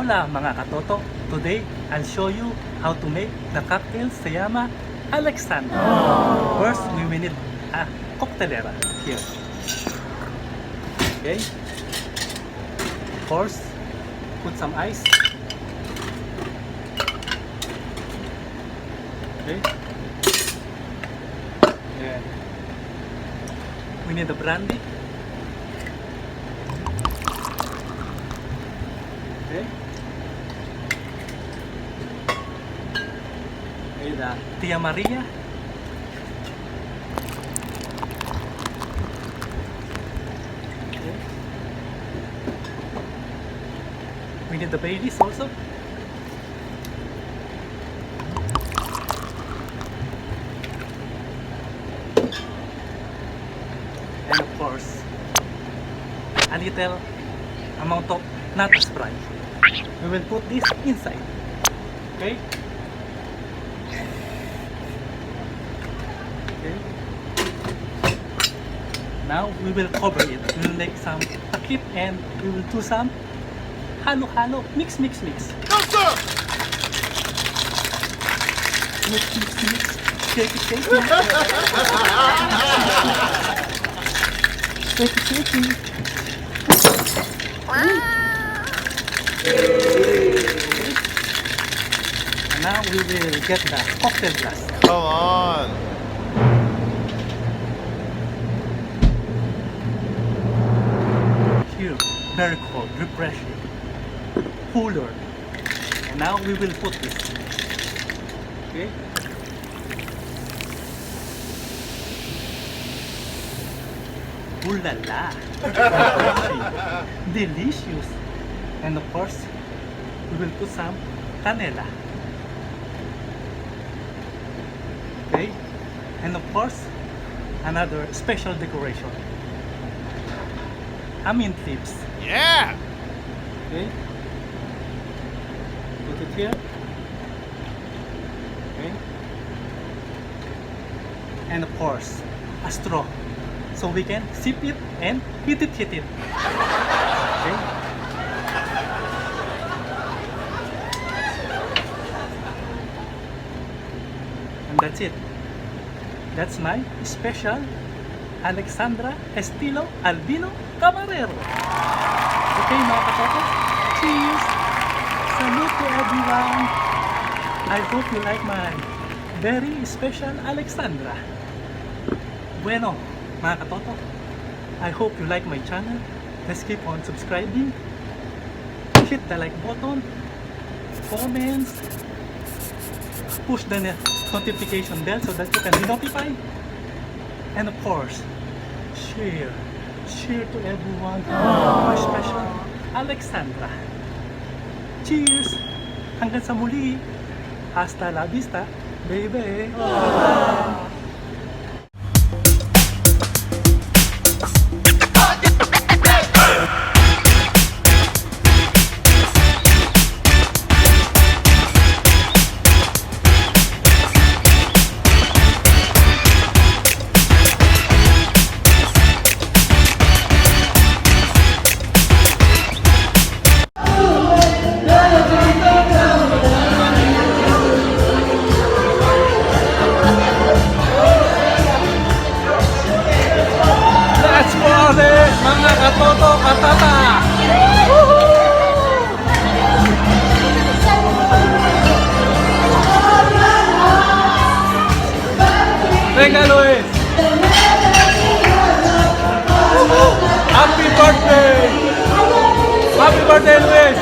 Hola mga katoto! Today, I'll show you how to make the cocktails se llama Alexandra. First, we will need a cocktailera here. Okay. First, put some ice. Okay. And we need the brandy. Okay. Okay, the Tia Maria. Okay. We need the Baileys also. And of course, a little amount of nut spray. We will put this inside. Okay? Okay. Now we will cover it. We will make some takip and we will do some halo, mix. Go, sir! Mix. Shake it. Shake it. And now we will get the cocktail glass. Come on. Here, very cold, refreshing, cooler. And now we will put this. Okay. Ooh la la! Delicious! And of course, we will put some canela. Okay? And of course, another special decoration. Mint leaves. Yeah! Okay? Put it here. Okay? And of course, a straw. So we can sip it and hit it. Okay? And that's it. That's my special Alexandra estilo Alvino Camarero. Okay mga katoto? Cheers! Salute to everyone! I hope you like my very special Alexandra. Bueno, mga katoto, I hope you like my channel. Let's keep on subscribing. Hit the like button, comments, push the notification bell so that you can be notified. And of course, share to everyone. My special Alexandra. Cheers! Hanggang sa muli. Hasta la vista, baby. Mga katoto, katata! Venga Luis! Happy birthday! Happy birthday Luis!